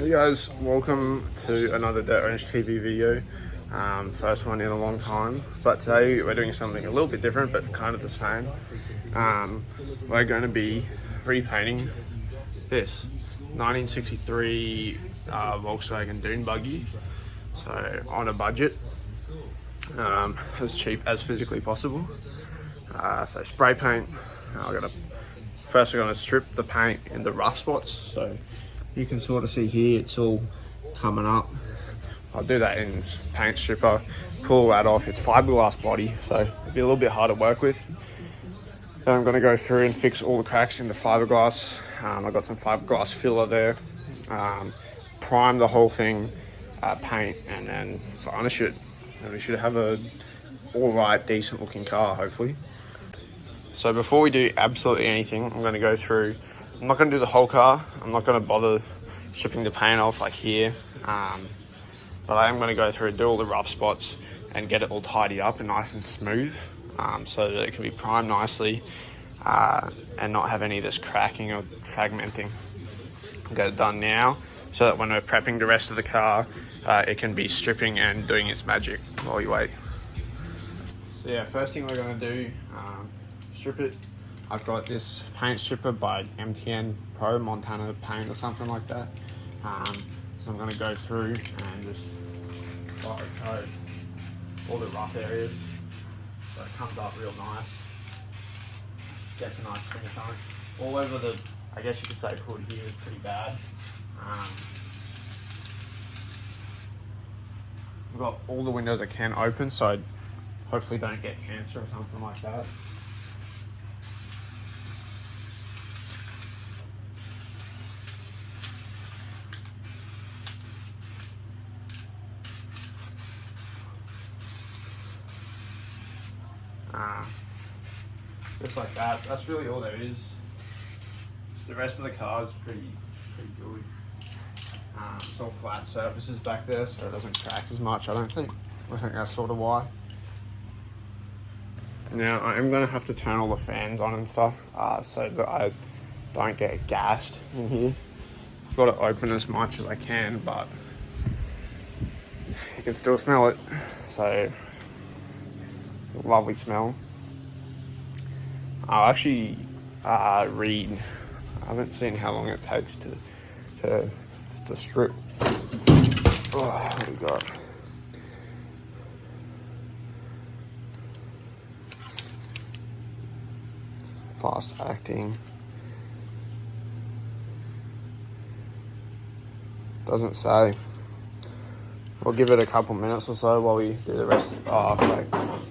Hey guys, welcome to another Dirt Orange TV video. First one in a long time, but today we're doing something a little bit different but kind of the same. We're going to be repainting this 1963 Volkswagen Dune buggy, so on a budget, as cheap as physically possible. So spray paint. First we're going to strip the paint in the rough spots, so you can sort of see here it's all coming up. I'll do that in paint stripper, pull that off. It's fiberglass body, so it'll be a little bit hard to work with. Then I'm going to go through and fix all the cracks in the fiberglass. I've got some fiberglass filler there. Prime the whole thing, paint, and then varnish it. And we should have a alright, decent looking car, hopefully. So before we do absolutely anything, I'm going to go through. I'm not going to do the whole car. I'm not going to bother stripping the paint off like here. But I am going to go through and do all the rough spots and get it all tidied up and nice and smooth, so that it can be primed nicely and not have any of this cracking or fragmenting. I'll get it done now so that when we're prepping the rest of the car, it can be stripping and doing its magic while you wait. So yeah, first thing we're going to do, strip it. I've got this paint stripper by MTN Pro, Montana Paint or something like that. So I'm going to go through and just fire coat all the rough areas so it comes up real nice. Gets a nice finish on it. All over the, I guess you could say, hood here is pretty bad. I've got all the windows I can open, so I hopefully don't get cancer or something like that. Just like that. That's really all there is. The rest of the car is pretty good. It's all flat surfaces back there, so it doesn't crack as much, I don't think. I think that's sort of why. Now I am going to have to turn all the fans on and stuff, so that I don't get gassed in here. I've got to open as much as I can, but you can still smell it. So, lovely smell. I'll actually read. I haven't seen how long it takes to strip. Oh, what do we got? Fast acting. Doesn't say. We'll give it a couple minutes or so while we do the rest.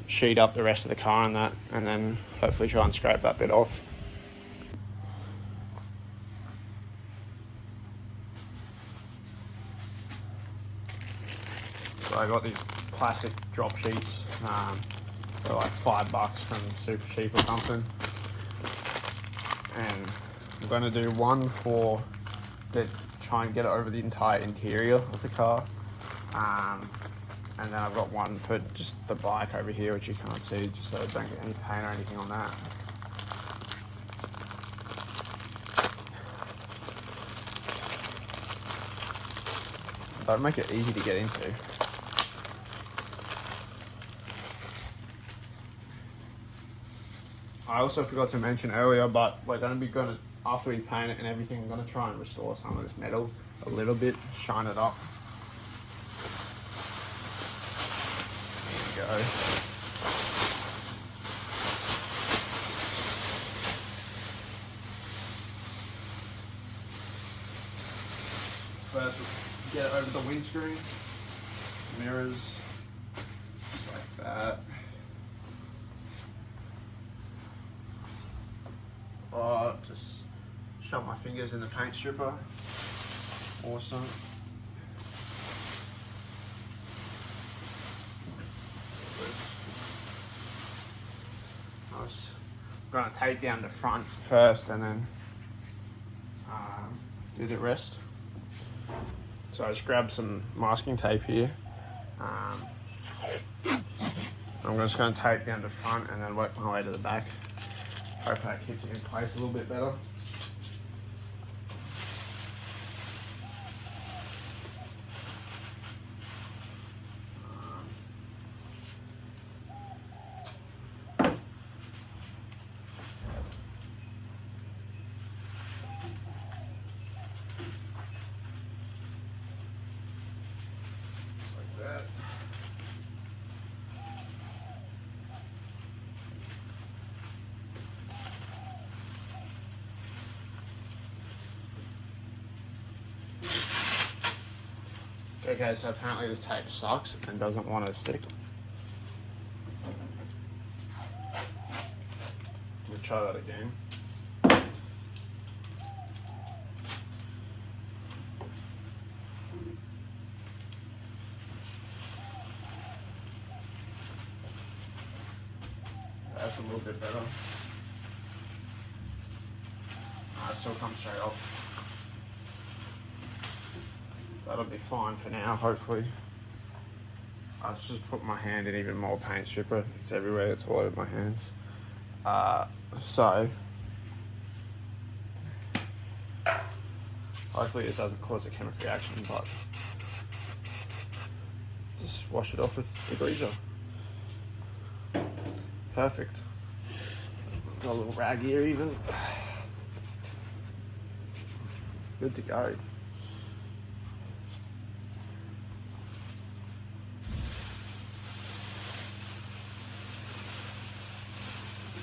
Sheet up the rest of the car and that, and then hopefully try and scrape that bit off. So I got these plastic drop sheets. They're like $5 from Super Cheap or something. And I'm going to do one for try and get it over the entire interior of the car. And then I've got one for just the bike over here, which you can't see, just so I don't get any paint or anything on that. That'll make it easy to get into. I also forgot to mention earlier, but we're going to, after we paint it and everything, I'm going to try and restore some of this metal a little bit, shine it up. Go. First, get it over the windscreen, mirrors, just like that. Just shove my fingers in the paint stripper. Awesome. I'm going to take down the front first and then do the rest. So I just grabbed some masking tape here. I'm just going to tape down the front and then work my way to the back. Hope that keeps it in place a little bit better. Okay, so apparently this tape sucks and doesn't want to stick. We'll try that again. That's a little bit better. It still comes straight off. That'll be fine for now, hopefully. I'll just put my hand in even more paint stripper. It's everywhere, it's all over my hands. So, hopefully this doesn't cause a chemical reaction, but just wash it off with the degreaser. Perfect. Got a little rag here even. Good to go.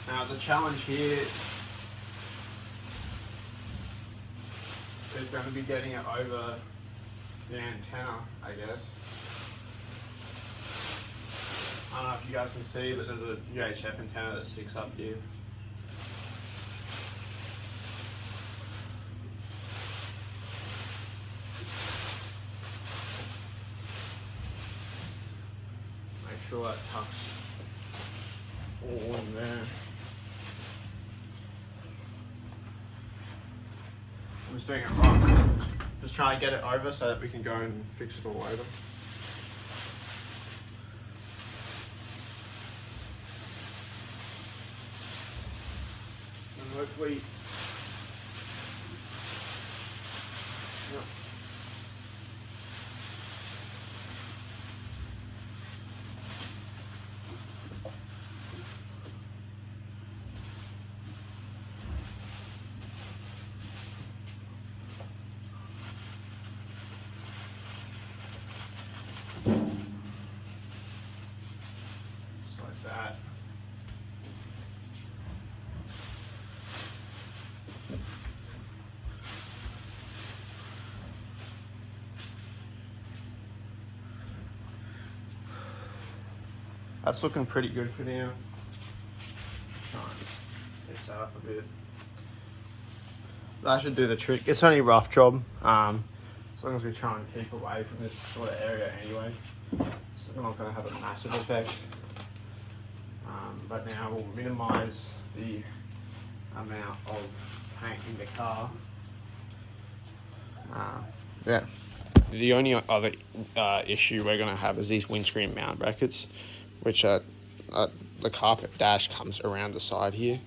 Now the challenge here is going to be getting it over the antenna, I guess. I don't know if you guys can see, but there's a UHF antenna that sticks up here. Make sure that tucks all in there. I'm just doing it right. Just trying to get it over so that we can go and fix it all later. And hopefully, yep. Just like that. That's looking pretty good for now. Try and fix that up a bit. That should do the trick. It's only a rough job. As long as we try and keep away from this sort of area anyway. It's not going to have a massive effect. But now we'll minimise the amount of paint in the car. Yeah. The only other issue we're going to have is these windscreen mount brackets, which are the carpet dash comes around the side here.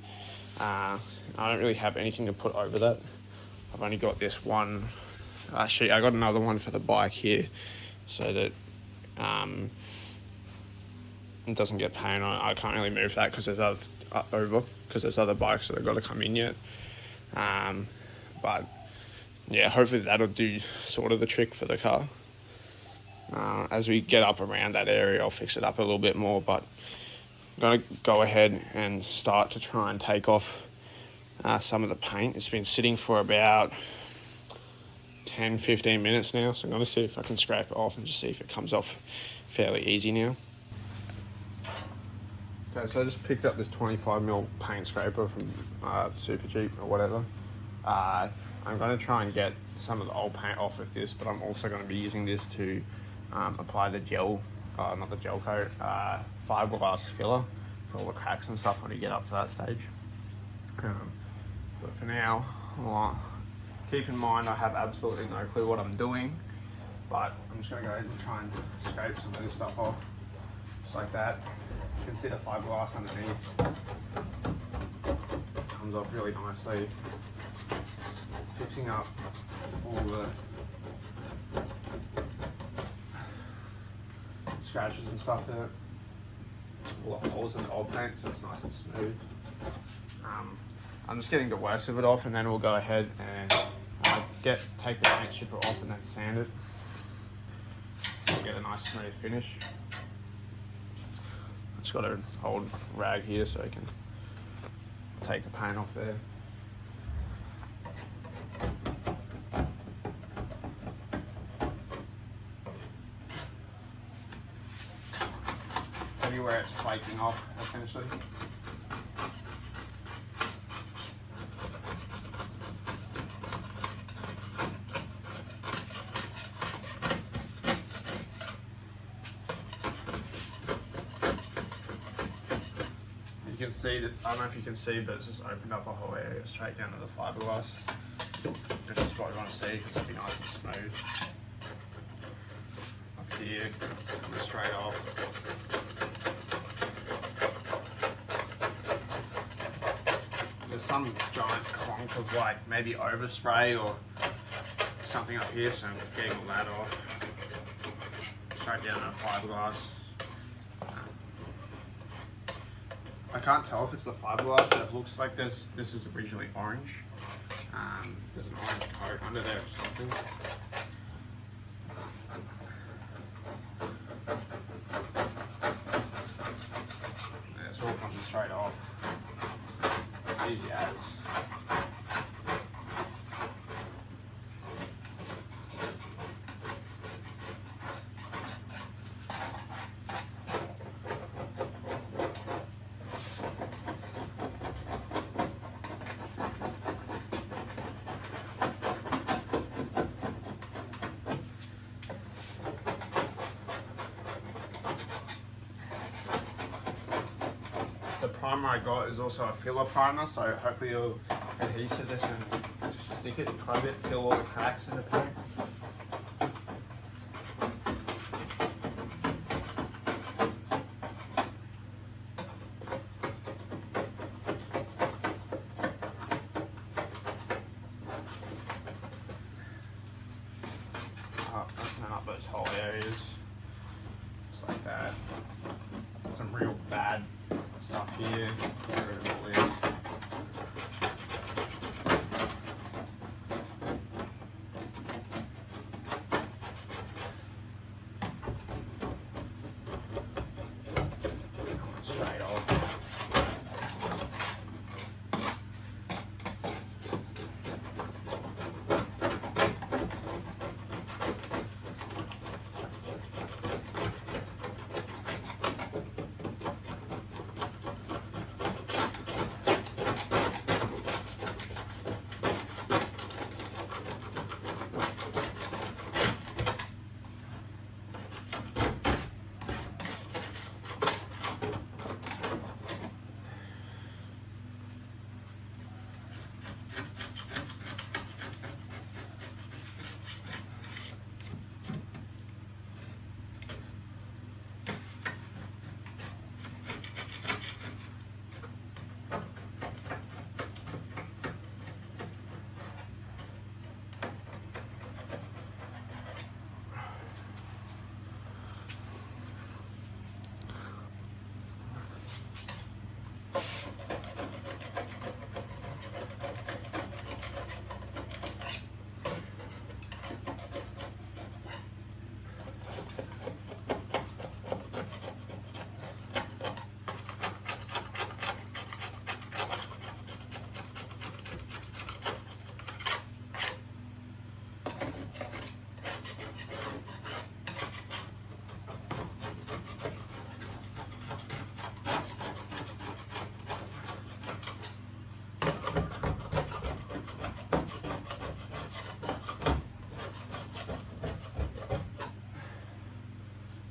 I don't really have anything to put over that. I've only got this one. Actually, I got another one for the bike here, so that it doesn't get paint on it. I can't really move that because there's other bikes that have got to come in yet. But yeah, hopefully that'll do sort of the trick for the car. As we get up around that area, I'll fix it up a little bit more, but I'm going to go ahead and start to try and take off some of the paint. It's been sitting for about 10-15 minutes now, so I'm going to see if I can scrape it off and just see if it comes off fairly easy now. Okay, so I just picked up this 25mm paint scraper from Super Cheap or whatever. I'm going to try and get some of the old paint off with this, but I'm also going to be using this to apply the gel, not the gel coat, Fibreglass filler for all the cracks and stuff when you get up to that stage. But for now, keep in mind I have absolutely no clue what I'm doing, but I'm just going to go ahead and try and scrape some of this stuff off, just like that. You can see the fiberglass underneath. Comes off really nicely. Fixing up all the scratches and stuff in it, all the holes in the old paint, so it's nice and smooth. I'm just getting the worst of it off, and then we'll go ahead and take the paint stripper off and then sand it, so we get a nice smooth finish. Just got an old rag here so I can take the paint off there. maybe where it's flaking off, essentially. You can see that, I don't know if you can see, but it's just opened up a whole area straight down to the fiberglass. This is what we want to see, because it'll be nice and smooth. Up here, coming straight off. There's some giant clunk of like maybe overspray or something up here, so I'm getting all that off. Straight down to the fiberglass. I can't tell if it's the fiberglass, but it looks like this is originally orange. There's an orange coat under there or something. Yeah, it's all coming straight off. Easy as. The primer I got is also a filler primer, so hopefully it'll adhere to this and stick it quite a bit, fill all the cracks in the paint. Open up those whole areas, just like that. Some real bad stuff here. Get rid of all this. Straight off.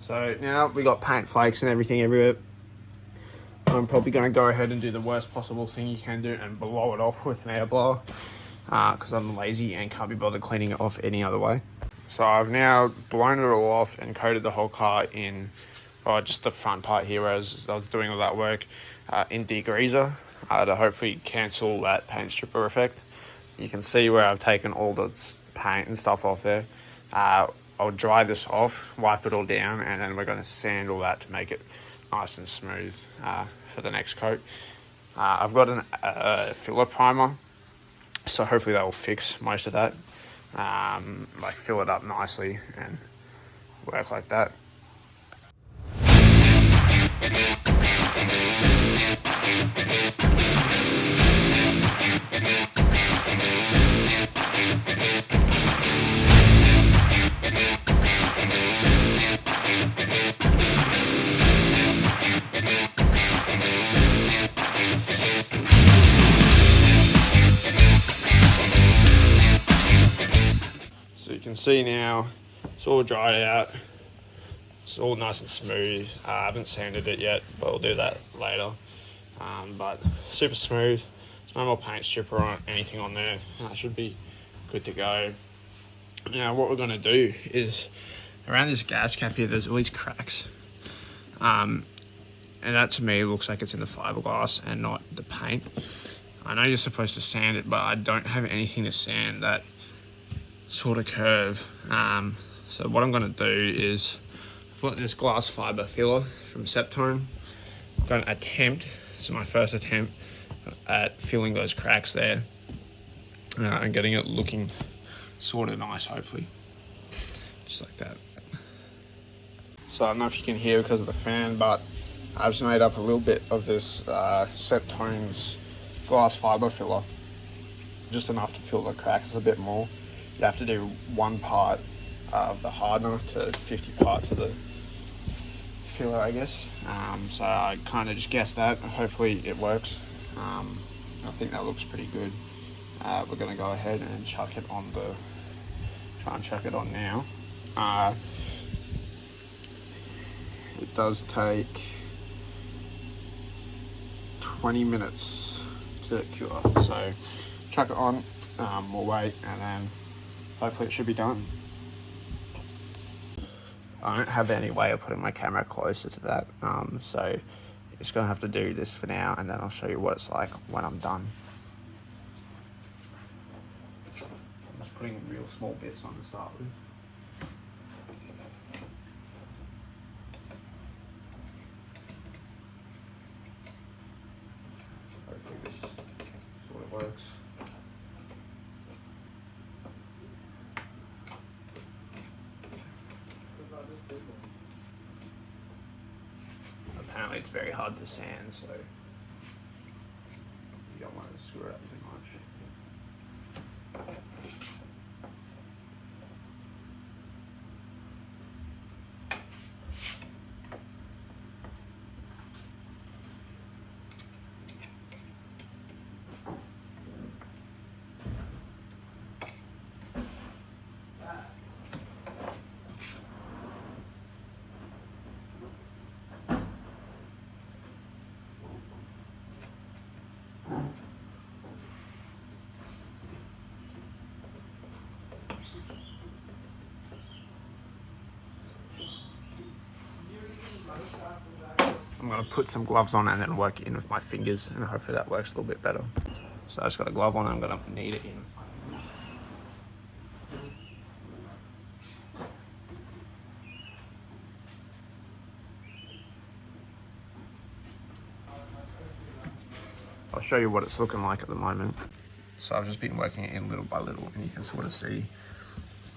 So now we got paint flakes and everything everywhere. I'm probably going to go ahead and do the worst possible thing you can do and blow it off with an air blower, because I'm lazy and can't be bothered cleaning it off any other way. So I've now blown it all off and coated the whole car in, just the front part here as I was doing all that work, in degreaser to hopefully cancel that paint stripper effect. You can see where I've taken all the paint and stuff off there. I'll dry this off, wipe it all down, and then we're going to sand all that to make it nice and smooth for the next coat. I've got a filler primer, so hopefully that will fix most of that. Like fill it up nicely and work like that. see now, it's all dried out. It's all nice and smooth. I haven't sanded it yet, but we'll do that later. But super smooth. There's no more paint strip or anything on there. That should be good to go. Now what we're going to do is, around this gas cap here, there's all these cracks. And that to me looks like it's in the fiberglass and not the paint. I know you're supposed to sand it, but I don't have anything to sand that sort of curve. So what I'm going to do is, I've got this glass fiber filler from Septone. I'm going to attempt, this is my first attempt at filling those cracks there and getting it looking sort of nice, hopefully. Just like that. So I don't know if you can hear because of the fan, but I've just made up a little bit of this Septone's glass fiber filler. Just enough to fill the cracks a bit more. You have to do 1 part of the hardener to 50 parts of the filler, I guess. So I kind of just guessed that. Hopefully it works. I think that looks pretty good. We're going to go ahead and try and chuck it on now. It does take 20 minutes to cure, so chuck it on, we'll wait, and then hopefully it should be done. I don't have any way of putting my camera closer to that, so just gonna have to do this for now, and then I'll show you what it's like when I'm done. I'm just putting real small bits on to start with. Hopefully this sort of works. Apparently it's very hard to sand, so you don't want to screw it up too much. I'm going to put some gloves on and then work in with my fingers, and hopefully that works a little bit better. So I just got a glove on and I'm going to knead it in. I'll show you what it's looking like at the moment. So I've just been working it in little by little, and you can sort of see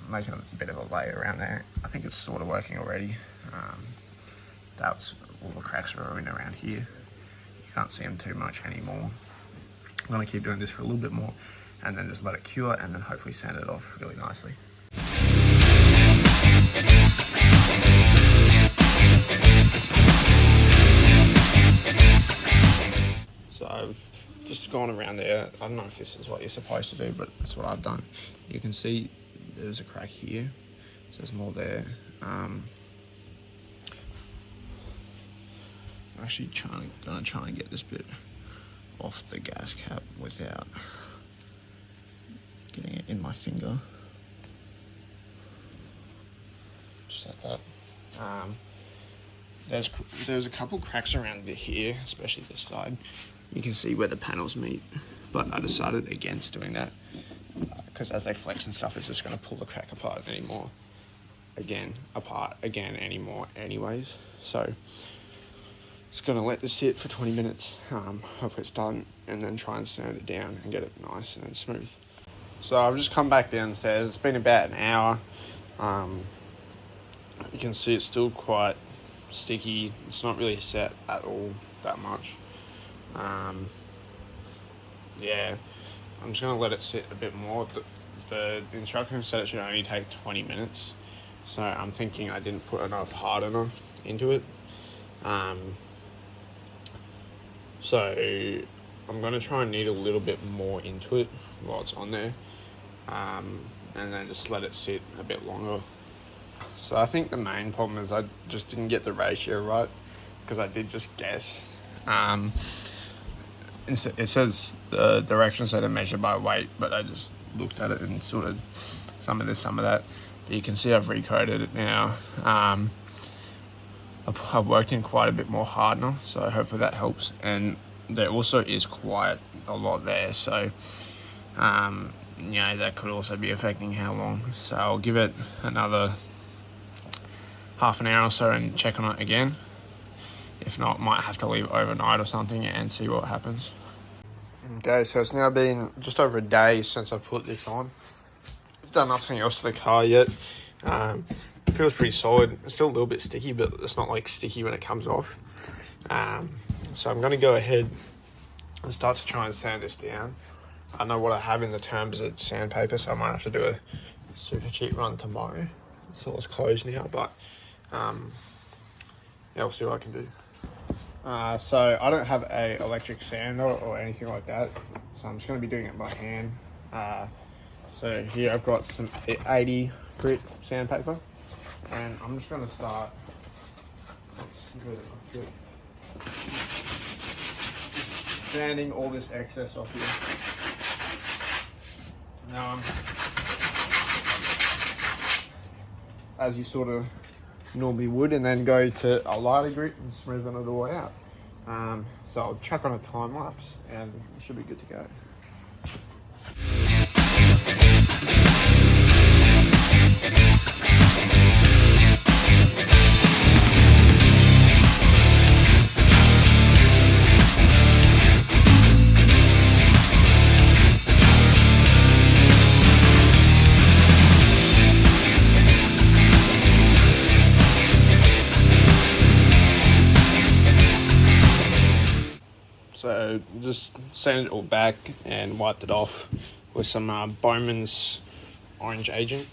making a bit of a layer around there. I think it's sort of working already. That's all the cracks are in around here. You can't see them too much anymore. I'm going to keep doing this for a little bit more, and then just let it cure, and then hopefully sand it off really nicely. So I've just gone around there. I don't know if this is what you're supposed to do, but that's what I've done. You can see there's a crack here, so there's more there. I'm actually gonna try and get this bit off the gas cap without getting it in my finger. Just like that. There's a couple cracks around here, especially this side. You can see where the panels meet, but I decided against doing that because as they flex and stuff, it's just going to pull the crack apart anymore. Anyways. So just going to let this sit for 20 minutes. Hopefully it's done, and then try and sand it down and get it nice and smooth. So I've just come back downstairs. It's been about an hour. You can see it's still quite sticky. It's not really set at all that much. Yeah, I'm just gonna let it sit a bit more. The instruction said it should only take 20 minutes, so I'm thinking I didn't put enough hardener into it. So I'm gonna try and knead a little bit more into it while it's on there. and then just let it sit a bit longer. So I think the main problem is I just didn't get the ratio right, because I did just guess. It says the directions are measured by weight, but I just looked at it and sort of some of this, some of that. But you can see I've recoded it now. I've worked in quite a bit more hardener, so hopefully that helps. And there also is quite a lot there, so that could also be affecting how long. So I'll give it another half an hour or so and check on it again. If not, might have to leave overnight or something and see what happens. Okay, so it's now been just over a day since I put this on. I've done nothing else to the car yet. It feels pretty solid. It's still a little bit sticky, but it's not like sticky when it comes off. So I'm going to go ahead and start to try and sand this down. I know what I have in the terms of sandpaper, so I might have to do a super cheap run tomorrow. It's all closed now, but yeah, we'll see what I can do. So I don't have a electric sander or anything like that, so I'm just going to be doing it by hand. So here I've got some 80 grit sandpaper, and I'm just going to start sanding all this excess off here. Now, as you sort of normally would, and then go to a lighter grit and smoothen it all out. So I'll chuck on a time lapse and it should be good to go. So just sanded it all back and wiped it off with some Bowman's orange agent.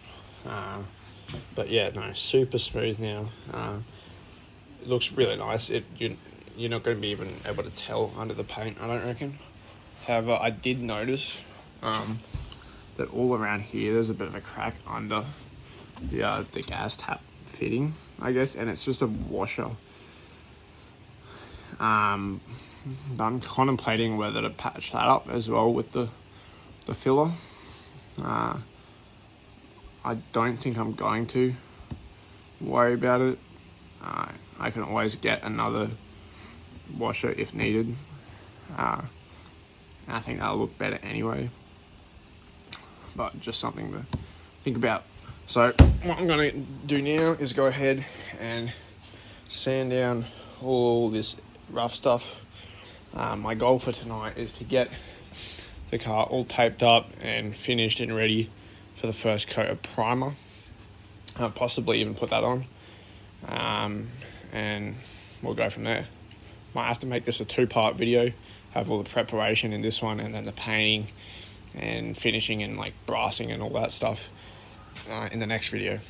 But yeah, no, super smooth now. It looks really nice. You're not going to be even able to tell under the paint, I don't reckon. However, I did notice that all around here there's a bit of a crack under the gas tap fitting, I guess, and it's just a washer. But I'm contemplating whether to patch that up as well with the filler. I don't think I'm going to worry about it. I can always get another washer if needed. I think that'll look better anyway, but just something to think about. So what I'm going to do now is go ahead and sand down all this rough stuff. My goal for tonight is to get the car all taped up and finished and ready for the first coat of primer. Possibly even put that on, and we'll go from there. Might have to make this a two-part video, have all the preparation in this one and then the painting and finishing and like brassing and all that stuff in the next video.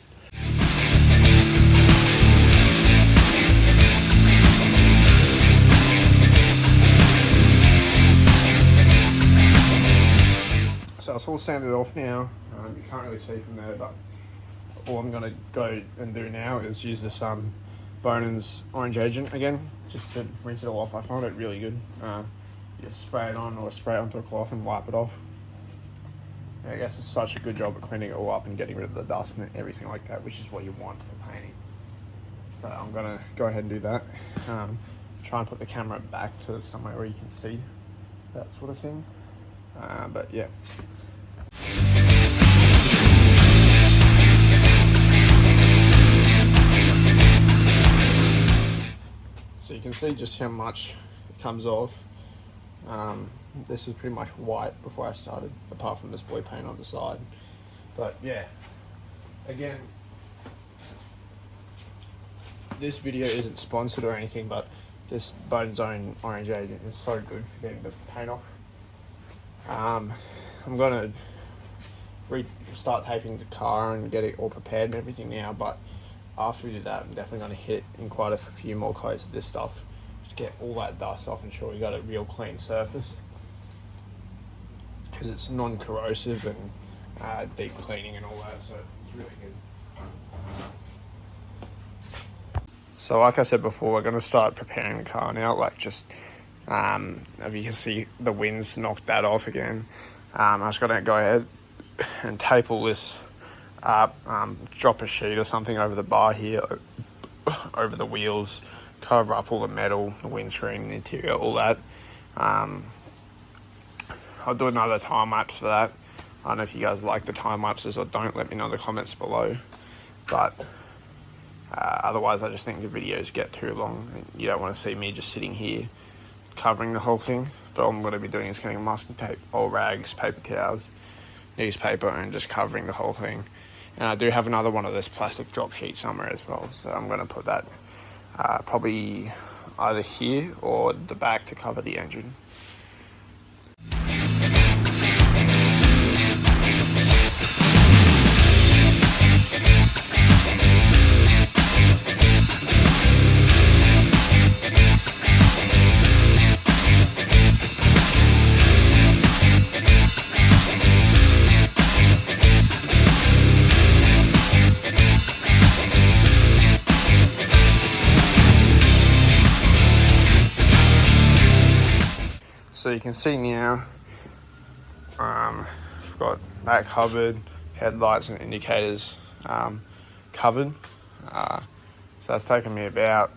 So it's all sanded off now. You can't really see from there, but all I'm going to go and do now is use this Bonan's orange agent again, just to rinse it all off. I find it really good. You spray it on or spray it onto a cloth and wipe it off. I guess it's such a good job at cleaning it all up and getting rid of the dust and everything like that, which is what you want for painting. So I'm going to go ahead and do that. Try and put the camera back to somewhere where you can see that sort of thing. But yeah. So you can see just how much it comes off. This is pretty much white before I started, apart from this blue paint on the side. But yeah, again, this video isn't sponsored or anything, but this Bone's own orange agent is so good for getting the paint off. I'm gonna start taping the car and get it all prepared and everything now, but after we do that, I'm definitely gonna hit in quite a few more coats of this stuff to get all that dust off and ensure we got a real clean surface, because it's non-corrosive and deep cleaning and all that, so it's really good. So like I said before, we're going to start preparing the car now, like just, if you can see the wind's knocked that off again. I was going to go ahead and tape all this up, drop a sheet or something over the bar here, over the wheels, cover up all the metal, the windscreen, the interior, all that. I'll do another time lapse for that. I don't know if you guys like the time lapses or don't, let me know in the comments below. But otherwise, I just think the videos get too long. And you don't want to see me just sitting here covering the whole thing. But all I'm going to be doing is getting masking tape, old rags, paper towels, newspaper, and just covering the whole thing. And I do have another one of this plastic drop sheet somewhere as well. So I'm going to put that probably either here or the back to cover the engine. So you can see now, I've got that covered, headlights and indicators covered. So that's taken me about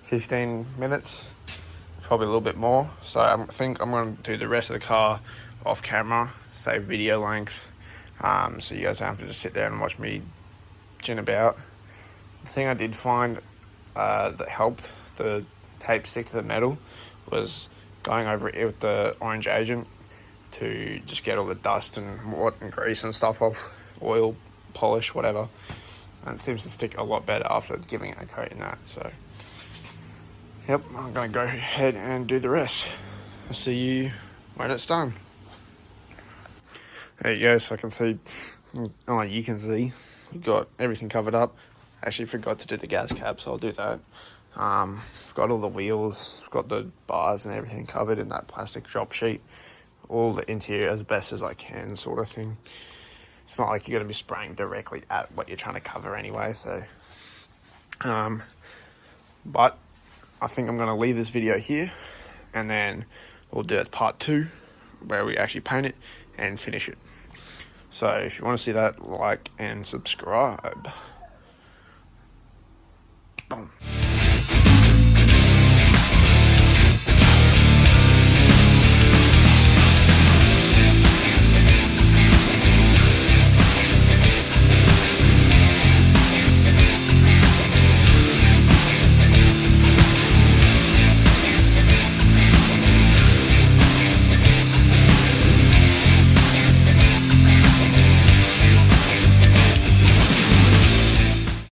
15 minutes, probably a little bit more. So I think I'm going to do the rest of the car off camera, save video length, so you guys don't have to just sit there and watch me gin about. The thing I did find that helped the tape stick to the metal was going over it with the orange agent to just get all the dust and water and grease and stuff off, oil, polish, whatever. And it seems to stick a lot better after giving it a coat in that. So, yep, I'm going to go ahead and do the rest. I'll see you when it's done. There you go, so I can see, oh, you can see, we've got everything covered up. Actually forgot to do the gas cap, so I'll do that. I've got all the wheels, I've got the bars and everything covered in that plastic drop sheet. All the interior as best as I can, sort of thing. It's not like you're going to be spraying directly at what you're trying to cover anyway, so. But I think I'm going to leave this video here, and then we'll do part 2, where we actually paint it and finish it. So if you want to see that, like and subscribe.